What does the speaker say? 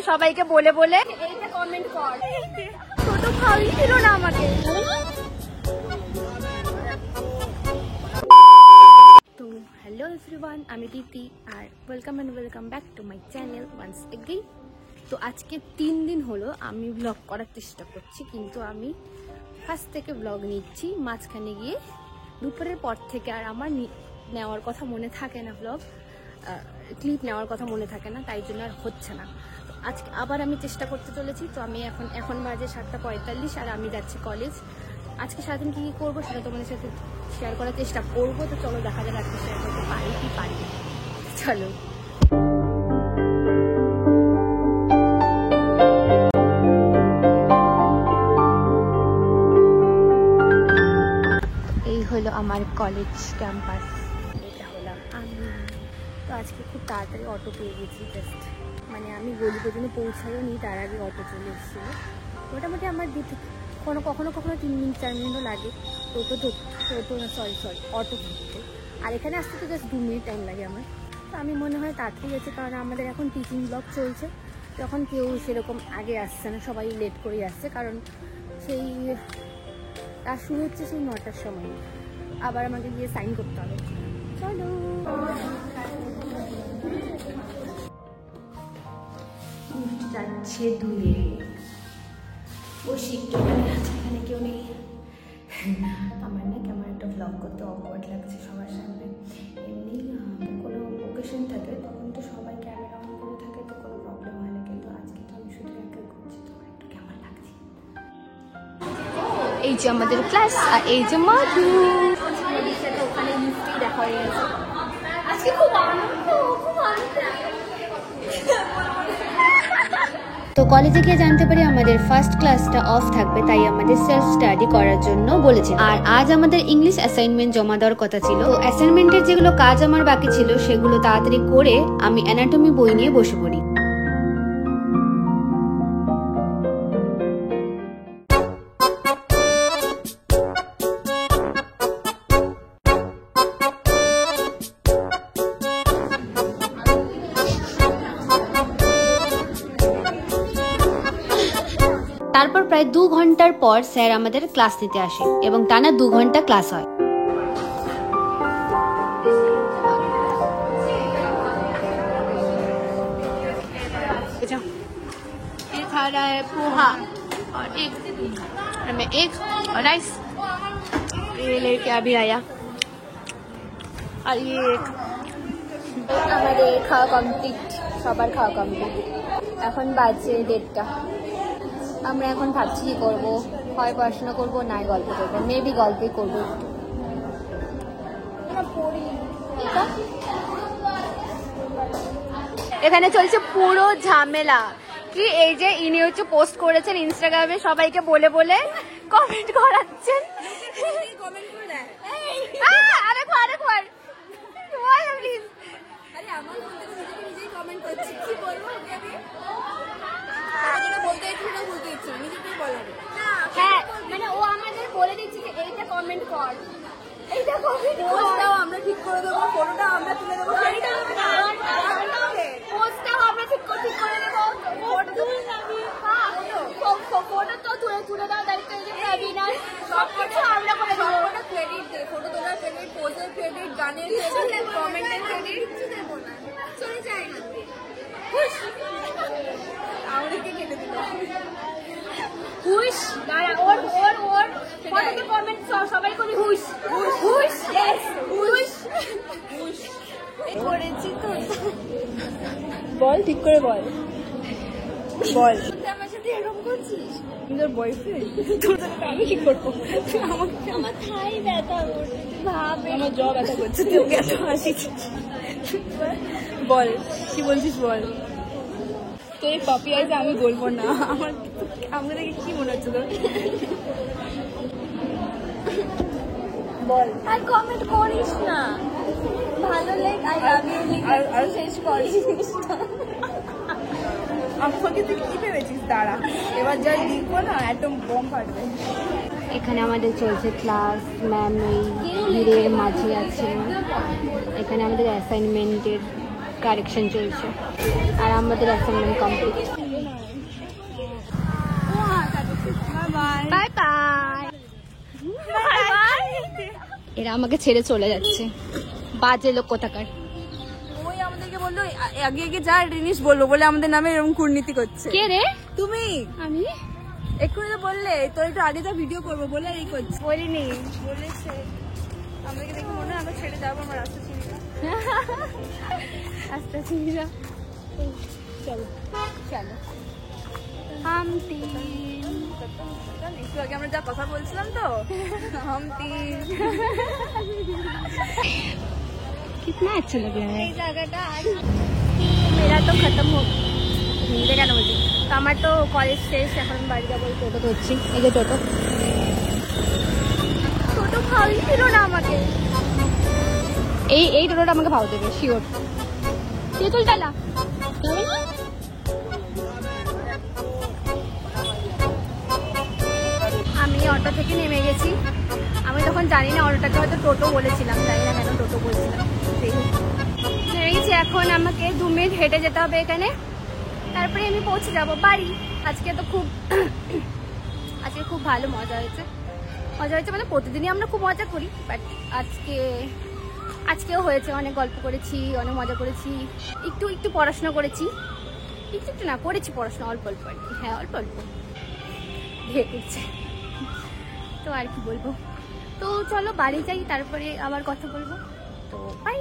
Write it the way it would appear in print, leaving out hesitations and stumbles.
সবাইকে বলে বলে এইটা কমেন্ট কর। ছোট ভাই ছিল না আমাকে। তো হ্যালো এভরিওয়ান, আমি প্রীতি আর welcome back to my channel once again. তো আজকে 3 দিন হলো আমি ব্লগ করার চেষ্টা করছি, কিন্তু আমি ফার্স্ট থেকে ব্লগ নিচ্ছি, মাঝখানে গিয়ে দুপুরের পর থেকে আর আমার নেওয়ার কথা মনে থাকে না, ব্লগ ক্লিপ নেওয়ার কথা মনে থাকে না, তাই জন্য আর হচ্ছে না। তো আজকে আবার আমি চেষ্টা করতে চলেছি। তো আমি এখন বাজে 7:45 আর আমি যাচ্ছি কলেজ। আজকে সারাদিন কী কী করবো সেটা তোমাদের সাথে শেয়ার করার চেষ্টা করবো। তো চলো দেখা যাক আজকে শেয়ার করতে পারি কি পারি। চলো। এই হলো আমার কলেজ ক্যাম্পাস, এটা হলাম আমি। তো আজকে খুব তাড়াতাড়ি অটো পেয়ে গেছি, জাস্ট মানে আমি গলি পর্যন্ত পৌঁছাইও নি তার আগে অটো চলে এসেছিলো। মোটামুটি আমার কখনো 3 মিনিট 4 মিনিটও লাগে অটো ধরতে, আর এখানে আসতে তো জাস্ট 2 মিনিট টাইম লাগে আমার। তো আমি মনে হয় তাড়াতাড়ি গেছে, কারণ আমাদের এখন টিচিং ব্লক চলছে, তখন কেউ সেরকম আগে আসছে না, সবাই লেট করেই আসছে, কারণ সেই তার শুরু হচ্ছে সেই 9টার সময়। আবার আমাকে গিয়ে সাইন করতে হবে। চলো। যাচ্ছে দূরে, ও শিখতে এখানে কেউ নেই। আমার না কেমন একটা ব্লগ করতে অকওয়ার্ড লাগছে সবার সামনে। এমনি কোনো ওকেশন থাকে তখন তো সবাই ক্যামেরা অন করে থাকে, তো কোনো প্রবলেম হয় না, কিন্তু আজকে তো আমি শুধু একাই করছি, তো একটু কেমন লাগছে। এই যে আমাদের ক্লাস, আর এই যে মধু, ওখানে মিষ্টি দেখা হয়ে গেছে। আজকে খুব আনন্দ। তো কলেজে গিয়ে জানতে পারি আমাদের ফার্স্ট ক্লাসটা অফ থাকবে, তাই আমাদের সেলফ স্টাডি করার জন্য বলেছে। আর আজ আমাদের ইংলিশ অ্যাসাইনমেন্ট জমা দেওয়ার কথা ছিল। তো অ্যাসাইনমেন্টের যেগুলো কাজ আমার বাকি ছিল সেগুলো তাড়াতাড়ি করে আমি অ্যানাটমি বই নিয়ে বসে পড়ি। তারপর প্রায় 2 ঘন্টার পর স্যার আমাদের ক্লাস নিতে আসে এবং টানা 2 ঘন্টা ক্লাস হয়। एक खा रहा है पोहा और एक मैं एक और राइस ये लेके अभी आया, और ये एक আমাদের খাওয়া কমপ্লিট, সবার খাওয়া কমপ্লিট। এখন বাজে 1:30টা। আমরা এখন ভাবছি কি করবো, হয় পড়াশোনা করবো, নাই গল্প করবো, মেবি গল্পই করবো। এখানে চলছে পুরো ঝামেলা কি, এই যে ইনি হচ্ছে পোস্ট করেছেন ইনস্টাগ্রামে, সবাইকে বলে বলে কমেন্ট করাচ্ছেন। হ্যাঁ মানে ও আমাদের বলে দিচ্ছে যে এইটা কমেন্ট কর, এইটা কমেন্ট কর, আমরা ঠিক করে দেবো, ফটোটা আমরা তুলে দেবো, পোস্টটাও আমরা ঠিক করে দেবো, ফটো তো তুলে দেওয়ার দায়িত্ব প্রবীণার, সব কিছু আমরা করে দেবো। ফটোটা ক্রেডিট দে, ফটো তোলার ক্রেডিট, পোজের ক্রেডিট, গানের ক্রেডিট, কমেন্টের ক্রেডিট কিছু দেবো না, চলে যায় না। আমাদেরকে কেটে দিল হুশ, দাঁড়া, ওর ফটোতে কমেন্ট সবাই করে হুশ হুশ ইয়েস হুশ হুশ করেছি। তো বল, ঠিক করে বল, আমার সাথে এরকম করছিস, তোর বয়ফ্রেন্ড, তোর সাথে আমি কি করবো? আমার থাই ব্যথা করছে, ভাব আমার জ্বর ব্যথা করছে, তুই ওকে এত হাসিছিস, বল কি বলছিস বল। তোর এই কপি আছে আমি বলবো না, আমার দেখে কি মনে হচ্ছে তোর, বল। আর কমেন্ট করিস না, ভালো লেগ আই লাভ ইউ আর শেষ করিস। আমাকে তুই কি ভেবেছিস? দাঁড়া, এবার যা লিখবো না একদম বোম ফাটবে। এখানে আমাদের চলছে ক্লাস, ম্যাম এই ভিড়ের মাঝে আছে। এখানে আমাদের অ্যাসাইনমেন্টের কারেকশন চলছে আর আমাদের অ্যাসাইনমেন্ট কমপ্লিট। Bye bye. এরা আমাকে ছেড়ে চলে যাচ্ছে, বাজে লোক কোথাকার। ওই আমাদেরকে বললো আগে আগে যা জিনিস বললো বলে আমাদের নামে এরকম কূটনীতি করছে। কে রে? তুমি। আমি এক্ষুনি তো বললে তোর একটু আগে যা ভিডিও করবো বলে এই করছি। বলিনি। বলেছে আমাদেরকে দেখে মনে হয় আমরা ছেড়ে যাবো, আমার রাস্তা চিনি না। আস্তে চিনি না। চলো চলো। हम तीन। একটু আগে আমরা যা কথা বলছিলাম তো हम तीन। कितना अच्छा लग रहा है। এই জায়গাটা मेरा तो खत्म हो হিন্দি কেন বলছি, তো আমার তো কলেজ শেষ, এখন বাড়ি যাবো। টোটো ধরছি, এই যে টোটো। টোটো ভালোই ছিল না আমাকে, এই টোটোটা আমাকে ভাও দেবে শিওর। তেঁতুল ডালা আমি অটো থেকে নেমে গেছি। আমি তখন জানি না অটোটাকে হয়তো টোটো বলেছিলাম, জানি না কেন টোটো বলছিলাম। নেমে গেছি, এখন আমাকে 2 মিনিট হেঁটে যেতে হবে এখানে, তারপরে আমি পৌঁছে যাব বাড়ি। আজকে তো খুব আজকে খুব ভালো মজা হয়েছে মানে প্রতিদিনই আমরা খুব মজা করি, বাট আজকেও হয়েছে। অনেক গল্প করেছি, অনেক মজা করেছি, একটু পড়াশোনা করেছি, একটু না করেছি পড়াশোনা, অল্প অল্প আর কি। হ্যাঁ অল্প অল্প ঢেকে করছে তো আর কি বলবো। তো চলো বাড়ি যাই, তারপরে আবার কথা বলবো। তো বাই।